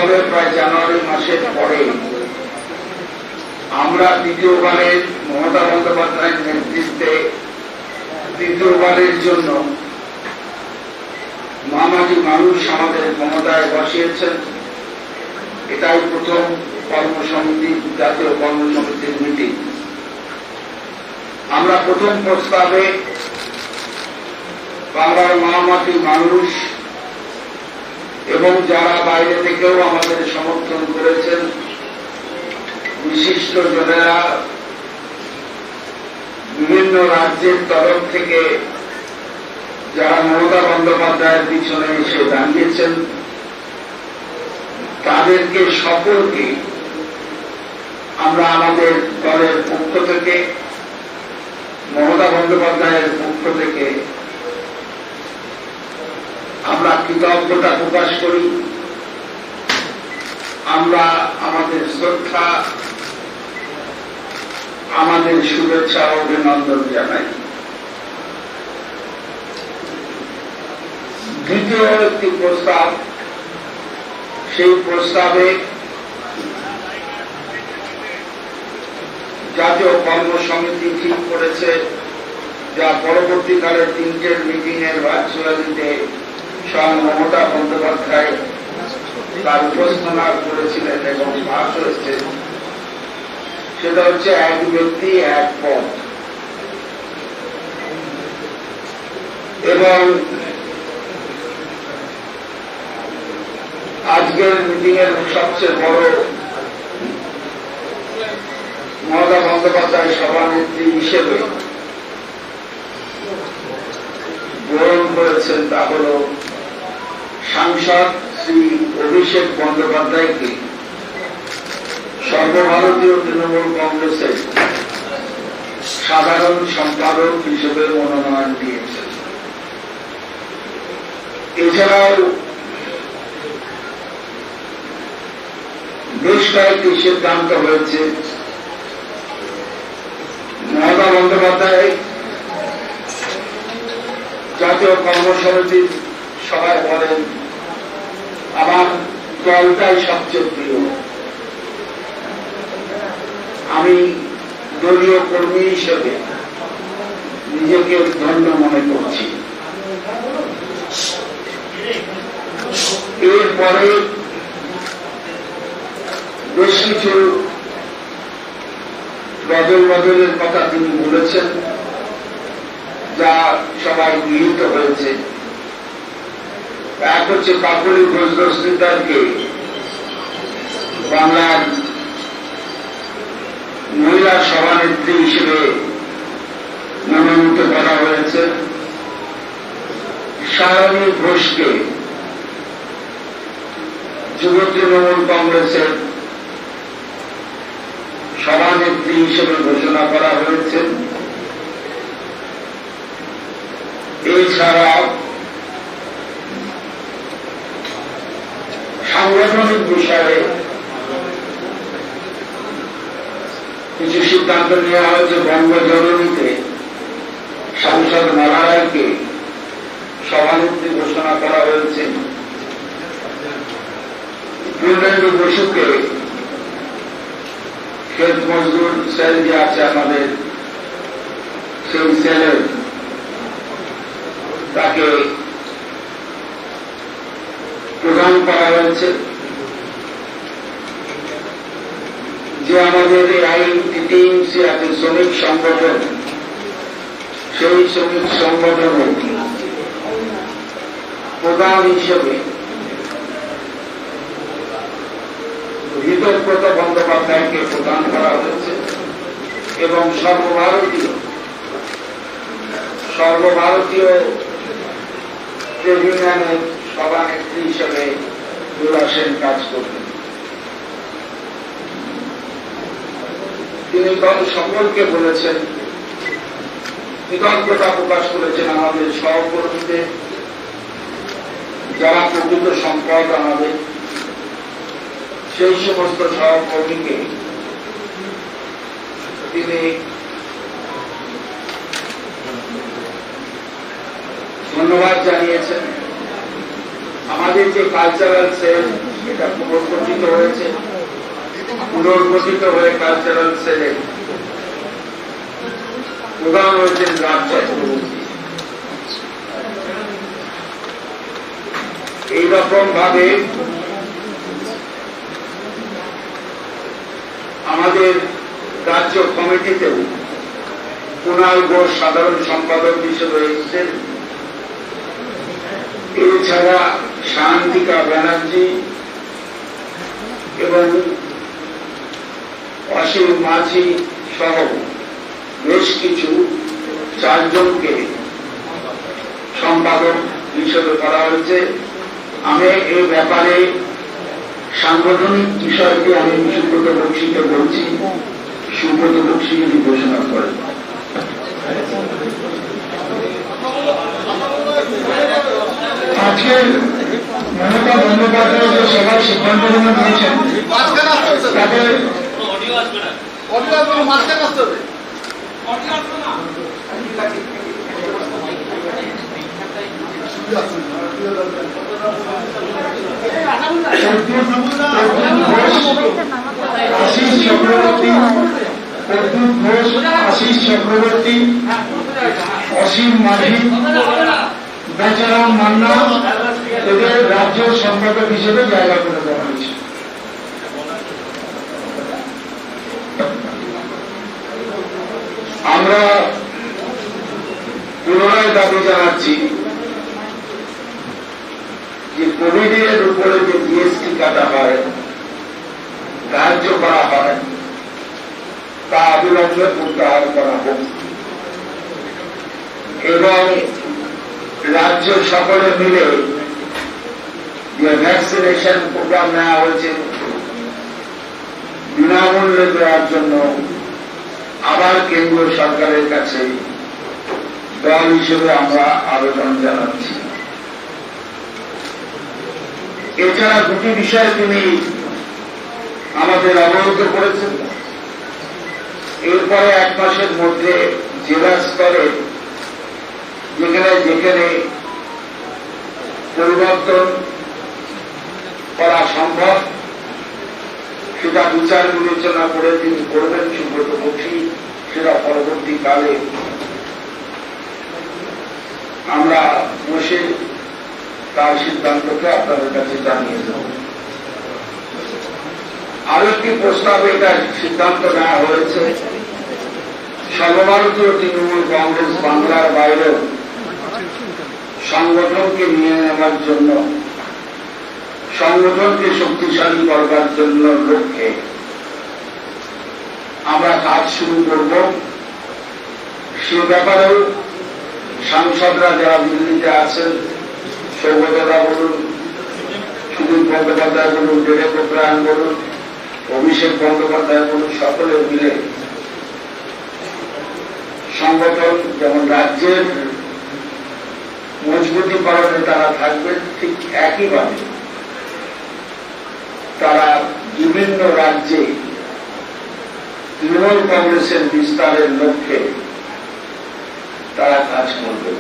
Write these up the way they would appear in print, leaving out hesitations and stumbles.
হবে প্রায় জানুয়ারি মাসের পরে আমরা দ্বিতীয়বারের মমতা বন্দ্যোপাধ্যায়ের নেতৃত্বে তৃতীয়বারের জন্য মহামাটি মানুষ আমাদের ক্ষমতায় বসিয়েছেন। এটাই প্রথম কর্মসমিতি, জাতীয় কর্মসমিতির মিটিং। আমরা প্রথম প্রস্তাবে বাংলার মহামাটি মানুষ এবং যারা বাইরে থেকেও আমাদের সমর্থন করেছেন, বিশিষ্ট জনেরা, বিভিন্ন রাজ্যের তরফ থেকে যারা মমতা বন্দ্যোপাধ্যায়ের পিছনে এসে দাঁড়িয়েছেন, তাদেরকে সকলকে আমরা আমাদের দলের পক্ষ থেকে, মমতা বন্দ্যোপাধ্যায়ের পক্ষ থেকে আমরা কৃতজ্ঞতা প্রকাশ করি। আমরা আমাদের শ্রদ্ধা, আমাদের শুভেচ্ছা ও অভিনন্দন জানাই। দ্বিতীয় একটি প্রস্তাব, সেই প্রস্তাবে জাতীয় কর্মসমিতি ঠিক করেছে, যা পরবর্তীকালে তিনটের মিটিং এর ভার্চুয়ালিতে স্বয়ং মমতা বন্দ্যোপাধ্যায় তার উপস্থাপনা করেছিলেন এবং পাস হয়েছে। সেটা হচ্ছে এক ব্যক্তি এক পদ। এবং আজকের মিটিং এর সবচেয়ে বড় মমতা বন্দ্যোপাধ্যায় সভানেত্রী হিসেবে গ্রহণ করেছেন, তা হল সাংসদ শ্রী অভিষেক বন্দ্যোপাধ্যায়কে সর্বভারতীয় তৃণমূল কংগ্রেসের সাধারণ সম্পাদক হিসেবে মনোনয়ন দিয়েছেন। এছাড়াও বেশ কয়েকটি সিদ্ধান্ত হয়েছে। মমতা বন্দ্যোপাধ্যায় জাতীয় কর্মসমিতির সভায় বলেন, আমার দলটাই সবচেয়ে প্রিয়, আমি দলীয় কর্মী হিসেবে নিজেকে ধন্য মনে করছি। এরপরে বেশ কিছু বদলের কথা তিনি বলেছেন, যা সবাই গৃহীত হয়েছে। এক হচ্ছে কাকলি ঘোষ দস্তিদারকে বাংলার মহিলা সভানেত্রী হিসেবে মনোনীত করা হয়েছে। সায়নী ঘোষকে যুব তৃণমূল কংগ্রেসের সভানেত্রী হিসেবে ঘোষণা করা হয়েছে। এছাড়া সাংগঠনিক বিষয়ে কিছু সিদ্ধান্ত নেওয়া হয়েছে। বঙ্গজননীতে সাংসদ মালা রায়কে সভানেত্রী ঘোষণা করা হয়েছে। পূর্ণেন্দু বসুকে ক্ষেত মজদুর সেল যে আছে আমাদের, সেই সেলের তাকে প্রদান করা হয়েছে। যে আমাদের আইনটিটিএমসি আছে শ্রমিক সংগঠন, সেই শ্রমিক সংগঠনের প্রধান হিসেবে হৃদব্রত বন্দ্যোপাধ্যায়কে প্রদান করা হয়েছে এবং সর্বভারতীয় ট্রেড ইউনিয়নের সভানেত্রী হিসেবে দুলা সেন কাজ করবেন। তিনি সকলকে বলেছেন, কৃতজ্ঞতা প্রকাশ করেছেন আমাদের সহকর্মীদের, যারা প্রকৃত সম্পদ আমাদের, সেই সমস্ত সহকর্মীকে তিনি ধন্যবাদ জানিয়েছেন। আমাদের যে কালচারাল সেল এটা পুনর্গঠিত হয়েছে। পুনর্গঠিত হয়ে কালচারাল সেলে প্রধান হয়েছেন রাজ চক্রবর্তী। এইরকম ভাবে আমাদের রাজ্য কমিটিতেও কুণাল ঘোষ সাধারণ সম্পাদক হিসেবে এসেছেন। এছাড়া শান্তিকা ব্যানার্জি এবং অসীম মাঝি সহ বেশ কিছু 4 জনকে সম্পাদক হিসেবে করা হয়েছে। আমি এই ব্যাপারে সাংগঠনিক বিষয়টি আমি সুব্রত বক্সিকে বলছি, সুব্রত বক্সি যদি ঘোষণা করেন। আজকে মমতা বন্দ্যোপাধ্যায় যে সভায় সিদ্ধান্ত গ্রহণ করেছেন তাতে আশিস চক্রবর্তী, প্রদ্যুৎ ঘোষ, আশিস চক্রবর্তী, অসীম মাঝি, বেচারাম মান্না এদের রাজ্য সম্পাদক হিসেবে জায়গা করে দেওয়া হয়েছে। আমরা পুনরায় দাবি জানাচ্ছি যে কোভিডের উপরে যে জিএসটি কাটা হয়, গ্রাহ্য করা হয়, তা অবিলম্বে প্রত্যাহার করা হোক এবং রাজ্য সকলে মিলে যে ভ্যাকসিনেশন প্রোগ্রাম নেওয়া হয়েছে বিনামূল্যে দেওয়ার জন্য আবার কেন্দ্রীয় সরকারের কাছে দল হিসেবে আমরা আবেদন জানাচ্ছি। এছাড়া 2টি বিষয় তিনি আমাদের অবগত করেছেন। এরপরে 1 মাসের মধ্যে জেলা স্তরে যেখানে যেখানে পরিবর্তন করা সম্ভব সেটা বিচার বিবেচনা করে তিনি করবেন সুব্রত বক্সি। সেটা পরবর্তীকালে আমরা বসে তার সিদ্ধান্তকে আপনাদের কাছে জানিয়ে দেব। আরেকটি প্রস্তাবে এটা সিদ্ধান্ত নেওয়া হয়েছে, সর্বভারতীয় তৃণমূল কংগ্রেস বাংলার বাইরেও সংগঠনকে নিয়ে নেওয়ার জন্য, সংগঠনকে শক্তিশালী করবার জন্য লক্ষ্যে আমরা কাজ শুরু করব। সে ব্যাপারেও সাংসদরা যারা দিল্লিতে আছেন, সৌগতদা বলুন, সুদীপ বন্দ্যোপাধ্যায় বলুন, ডেরেক ওব্রায়ন বলুন, অভিষেক বন্দ্যোপাধ্যায় বলুন, সকলে মিলে সংগঠন যেমন রাজ্যের মজবুতিকরণে তারা থাকবে, ঠিক একইভাবে তারা বিভিন্ন রাজ্যে তৃণমূল কংগ্রেসের বিস্তারের লক্ষ্যে তারা কাজ করবে।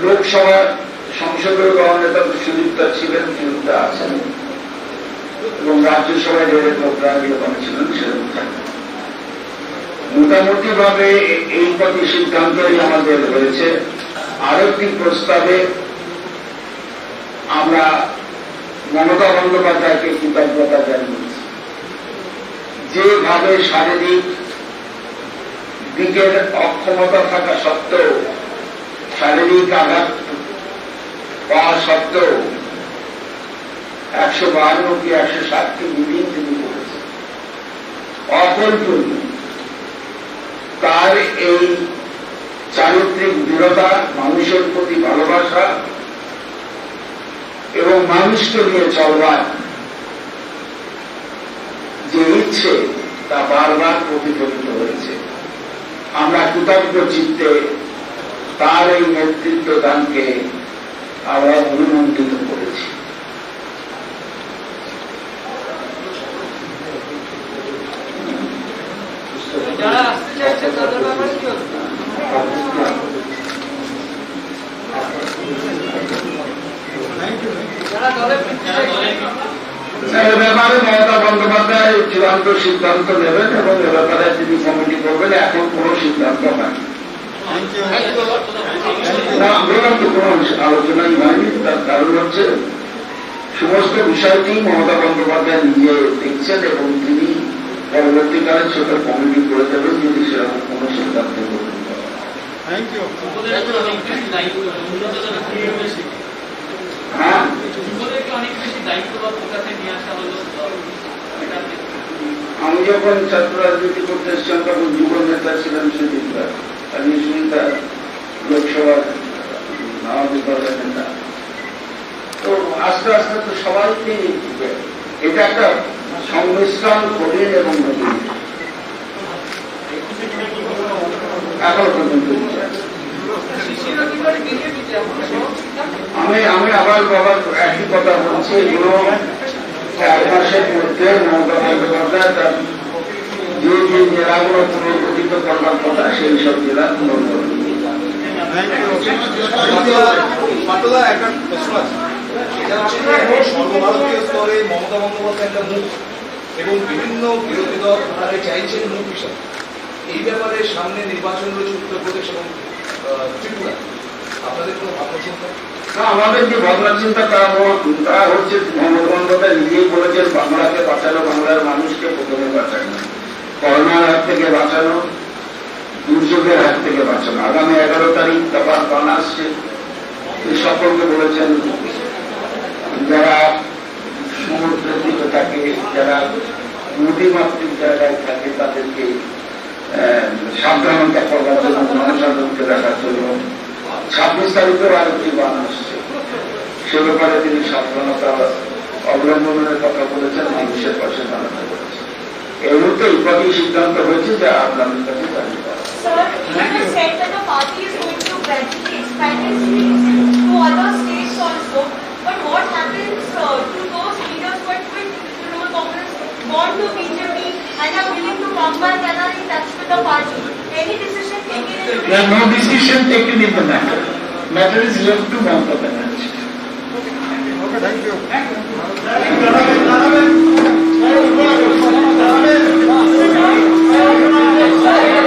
লোকসভা সংসদীয় দল নেতা সুদীপ্তা ছিলেন, সুদীপ্তা আছেন, এবং রাজ্যসভায় ডেরেক ওব্রায়ন যখন ছিলেন সেরকম থাকবেন। মোটামুটি ভাবে এই প্রতি সিদ্ধান্তই আমাদের হয়েছে। আরেকটি প্রস্তাবে আমরা মমতা বন্দ্যোপাধ্যায়কে কৃতজ্ঞতা জানিয়েছি। যেভাবে শারীরিক দিকের অক্ষমতা থাকা সত্ত্বেও, শারীরিক আঘাত পাওয়া সত্ত্বেও 152 কি 160টি মিটিং তিনি করেছেন, অকল্পনীয়। তার এই চারিত্রিক দৃঢ়তা, মানুষের প্রতি ভালোবাসা এবং মানুষকে নিয়ে চলবার যে ইচ্ছে, তা বারবার প্রতিফলিত হয়েছে। আমরা কৃতজ্ঞ চিত্তে তার এই নেতৃত্ব দানকে আমরা অভিনন্দিত করেছি। যারা আসতে চাইছে তাদের ব্যাপারে কি হচ্ছে? Thank you. দলে ফিরতে চাইছেন এ ব্যাপারে মমতা বন্দ্যোপাধ্যায় চূড়ান্ত সিদ্ধান্ত নেবেন এবং এ ব্যাপারে তিনি কমিটি করবেন, এখন কোনো সিদ্ধান্ত হয়নি। না, বললাম তো কোনো আলোচনাই হয়নি। তার কারণ হচ্ছে সমস্ত বিষয়টি মমতা বন্দ্যোপাধ্যায় নিজে দেখছেন এবং তিনি পরবর্তীকালে ছোট কমিটি করে দেবেন যদি সেরকম কোনো সিদ্ধান্ত গ্রহণ করা হয়। হ্যাঁ, আমি যখন ছাত্র রাজনীতি করতে এসেছিলাম তখন যুব নেতা ছিলেন সুজিত রায়, আমি সুজিতা লোকসভার আমাদের দলের নেতা। তো আস্তে আস্তে তো সবাইকে এটা একটা সংমিশ্রণ কঠিন এবং নতুন এখন পর্যন্ত আমি আবার বাবার একই কথা বলছি, এগুলো 1 মাসের মধ্যে মমতা বন্দ্যোপাধ্যায় তার যে যে জেলাগুলো পুনর্গঠিত করবার কথা সেই সব জেলা পুনর্গঠন। একটা প্রশ্ন আছে, সেটা হচ্ছে সর্বভারতীয় স্তরে মমতা বন্দ্যোপাধ্যায় একটা মুখ এবং বিভিন্ন বিরোধী দল তারা চাইছেন মুখ হিসাবে। এই ব্যাপারে সামনে নির্বাচন রয়েছে উত্তরপ্রদেশ এবং ত্রিপুরা, আপনাদের কোনো ভাবনা চিন্তা? আমাদের যে ভাবনা চিন্তা তা হচ্ছে মমতা বন্দ্যোপাধ্যায় নিজেই বলেছেন বাংলাকে বাঁচানো, বাংলার মানুষকে প্রথমে বাঁচানো, করোনার হাত থেকে বাঁচানো, দুর্যোগের হাত থেকে বাঁচানো। আগামী 11 তারিখ তারপর বান আসছে, সকলকে বলেছেন যারা সমুদ্রের দিকে থাকে, যারা নদীমাতৃক জায়গায় থাকে তাদেরকে সাবধানতা করবার জন্য, জনসাধারণকে রাখার জন্য। 26 তারিখেও আরেকটি বান আসছে, সে ব্যাপারে তিনি সাবধানতা অবলম্বনের কথা বলেছেন, মানুষের পাশে দাঁড়াতে বলেছেন। এই মুহূর্তে এই কথাই সিদ্ধান্ত হয়েছে যে আপনাদের কাছে জানিয়ে দেওয়া। Sir, it is said that the party is going to gradually expand its reach to other states also. But what happens to those leaders who are quit Trinamool Congress, gone to BJP and are willing to come back and are in touch with the party? Any decision taken in There are no decision taken in the matter. Matter is left to Mamata Banerjee. Thank you.